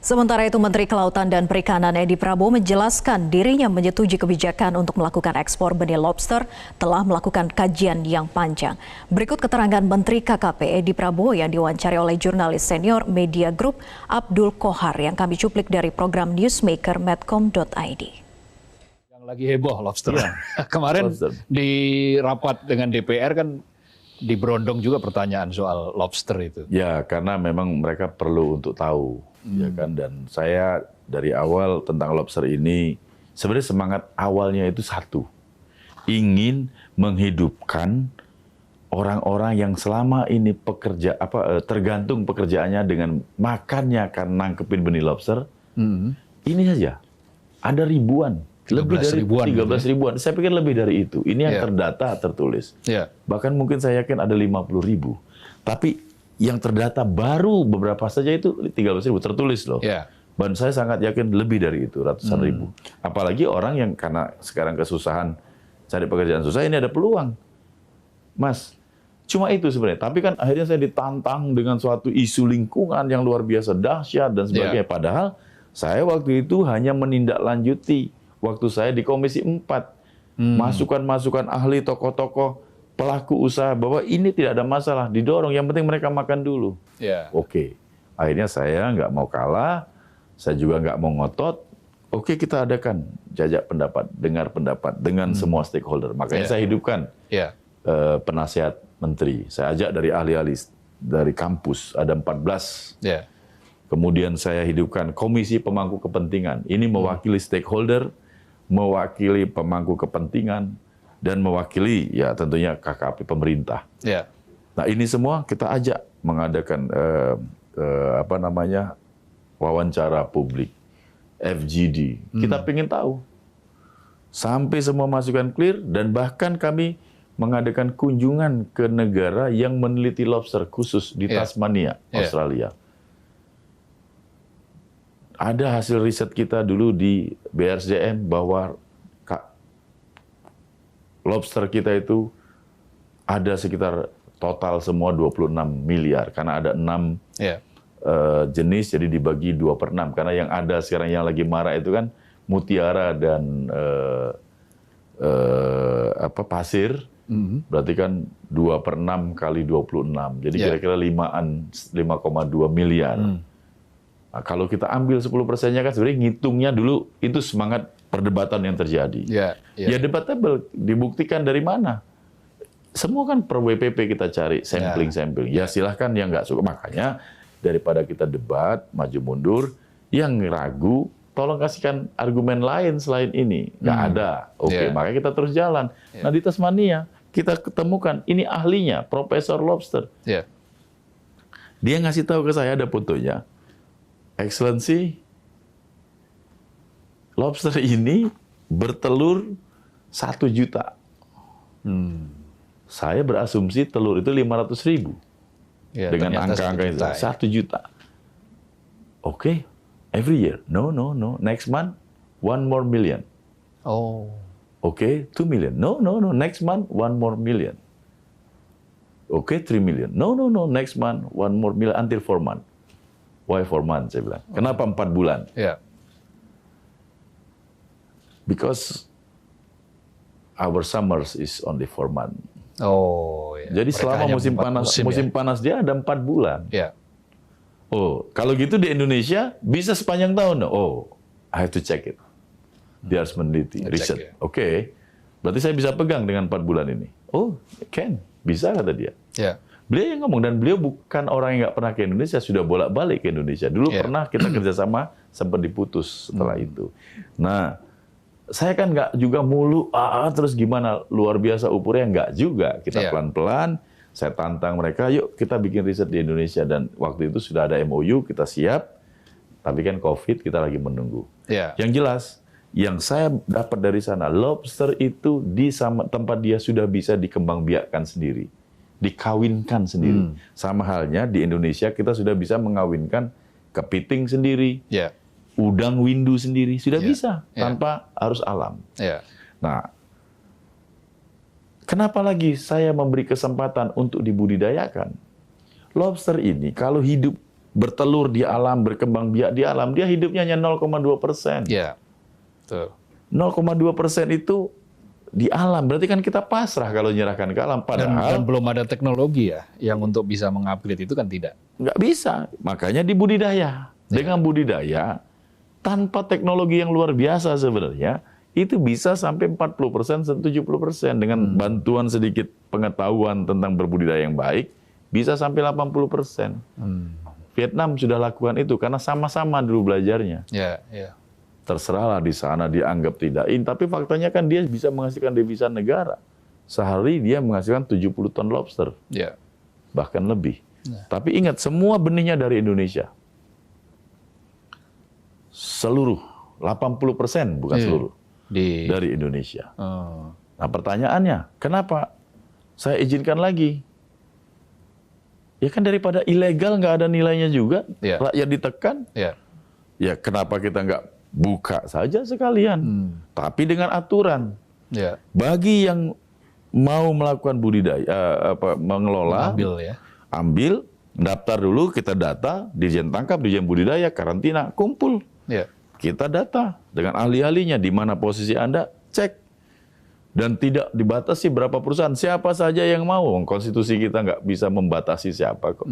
Sementara itu, Menteri Kelautan dan Perikanan Edi Prabowo menjelaskan dirinya menyetujui kebijakan untuk melakukan ekspor benih lobster telah melakukan kajian yang panjang. Berikut keterangan Menteri KKP Edi Prabowo yang diwawancari oleh jurnalis senior Media Group Abdul Kohar yang kami cuplik dari program Newsmaker Medcom.id. Yang lagi heboh lobster. Iya. Kemarin Lobster. di rapat dengan DPR kan diberondong juga pertanyaan soal lobster itu. Ya, karena memang mereka perlu untuk tahu, ya kan. Dan saya dari awal tentang lobster ini, sebenarnya semangat awalnya itu satu, ingin menghidupkan orang-orang yang selama ini tergantung pekerjaannya dengan makannya karena nangkepin benih lobster. Ini saja ada ribuan. Lebih dari 13 ribuan. Saya pikir lebih dari itu. Ini yang terdata, tertulis. Bahkan mungkin saya yakin ada 50.000. Tapi yang terdata baru beberapa saja itu 13.000 tertulis loh. Dan saya sangat yakin lebih dari itu, ratusan ribu. Apalagi orang yang karena sekarang kesusahan cari pekerjaan susah, ini ada peluang. Mas, cuma itu sebenarnya. Tapi kan akhirnya saya ditantang dengan suatu isu lingkungan yang luar biasa dahsyat dan sebagainya. Padahal saya waktu itu hanya menindaklanjuti waktu saya di Komisi 4, masukan-masukan ahli, tokoh-tokoh, pelaku usaha, bahwa ini tidak ada masalah, didorong, yang penting mereka makan dulu. Oke, akhirnya saya nggak mau kalah, saya juga nggak mau ngotot, oke kita adakan jajak pendapat, dengar pendapat dengan semua stakeholder. Makanya saya hidupkan penasihat menteri, saya ajak dari ahli-ahli, dari kampus, ada 14. Kemudian saya hidupkan komisi pemangku kepentingan, ini mewakili stakeholder, mewakili pemangku kepentingan, dan mewakili ya tentunya KKP pemerintah. Nah ini semua kita ajak mengadakan wawancara publik, FGD. Kita pengen tahu sampai semua masukan clear, dan bahkan kami mengadakan kunjungan ke negara yang meneliti lobster khusus di Tasmania, Australia. Ada hasil riset kita dulu di BRSDM bahwa lobster kita itu ada sekitar total semua 26 miliar. Karena ada 6 jenis, jadi dibagi 2/6. Karena yang ada sekarang yang lagi marah itu kan mutiara dan pasir. Berarti kan 2/6 kali 26. Jadi kira-kira 5,2 miliar. Nah, kalau kita ambil 10%-nya kan sebenarnya ngitungnya dulu itu semangat perdebatan yang terjadi. Ya debatable, dibuktikan dari mana? Semua kan per WPP kita cari sampling. Ya silahkan yang nggak suka. Makanya daripada kita debat, maju mundur, yang ragu, tolong kasihkan argumen lain selain ini. Nggak ada. Oke, makanya kita terus jalan. Nah di Tasmania, kita ketemukan, ini ahlinya, Profesor Lobster. Dia ngasih tahu ke saya, ada fotonya. Excellency, lobster ini bertelur 1 juta. Saya berasumsi telur itu 500.000. Dengan angka-angka itu, 1 juta. Oke, every year. No. Next month, 1 more million. Oke, 2 million. No. Next month, 1 more million. Oke, 3 million. No. Next month, 1 more million until 4 months. Why 4 months, saya bilang. Kenapa 4 bulan? Because our summers is only 4 months. Jadi selama musim panas dia ada 4 bulan. Kalau gitu di Indonesia bisa sepanjang tahun. I have to check it. Dia harus meneliti, riset. Oke, berarti saya bisa pegang dengan 4 bulan ini. Bisa kata dia. Beliau yang ngomong, dan beliau bukan orang yang nggak pernah ke Indonesia, sudah bolak-balik ke Indonesia. Dulu pernah kita kerjasama, sempat diputus setelah itu. Nah, saya kan nggak juga mulu, terus gimana, luar biasa upurnya, nggak juga. Kita pelan-pelan, saya tantang mereka, yuk kita bikin riset di Indonesia. Dan waktu itu sudah ada MOU, kita siap, tapi kan COVID, kita lagi menunggu. Yang jelas, yang saya dapat dari sana, lobster itu di tempat dia sudah bisa dikembangbiakkan sendiri. Dikawinkan sendiri. Sama halnya di Indonesia kita sudah bisa mengawinkan kepiting sendiri, udang windu sendiri, sudah bisa tanpa harus alam. Nah, kenapa lagi saya memberi kesempatan untuk dibudidayakan? Lobster ini kalau hidup bertelur di alam, berkembang biak di alam, dia hidupnya hanya 0,2%. Ya, betul. 0,2% itu di alam, berarti kan kita pasrah kalau nyerahkan ke alam. Dan Padahal belum ada teknologi ya yang untuk bisa mengupgrade itu kan tidak. nggak bisa. Makanya dibudidaya. Dengan budidaya, tanpa teknologi yang luar biasa sebenarnya, itu bisa sampai 40%, 70% dengan bantuan sedikit pengetahuan tentang berbudidaya yang baik, bisa sampai 80%. Vietnam sudah lakukan itu karena sama-sama dulu belajarnya. Ya, ya. Terserahlah di sana dianggap tidak in, tapi faktanya kan dia bisa menghasilkan devisa negara. Sehari dia menghasilkan 70 ton lobster, Ya. bahkan lebih. Tapi ingat, semua benihnya dari Indonesia. Seluruh, 80%, bukan Iya. seluruh, Di dari Indonesia. Oh. Nah pertanyaannya, kenapa saya izinkan lagi? Ya kan daripada ilegal nggak ada nilainya juga, Iya. rakyat ditekan. Ya. Ya kenapa kita nggak buka saja sekalian? Tapi dengan aturan. Ya. Bagi yang mau melakukan budidaya, mengelola, Ambil ya. ambil, daftar dulu, kita data, Dirjen Tangkap, Dirjen Budidaya, karantina, kumpul. Ya. Kita data dengan ahli-ahlinya, di mana posisi Anda, cek. Dan tidak dibatasi berapa perusahaan, siapa saja yang mau. Konstitusi kita nggak bisa membatasi siapa kok.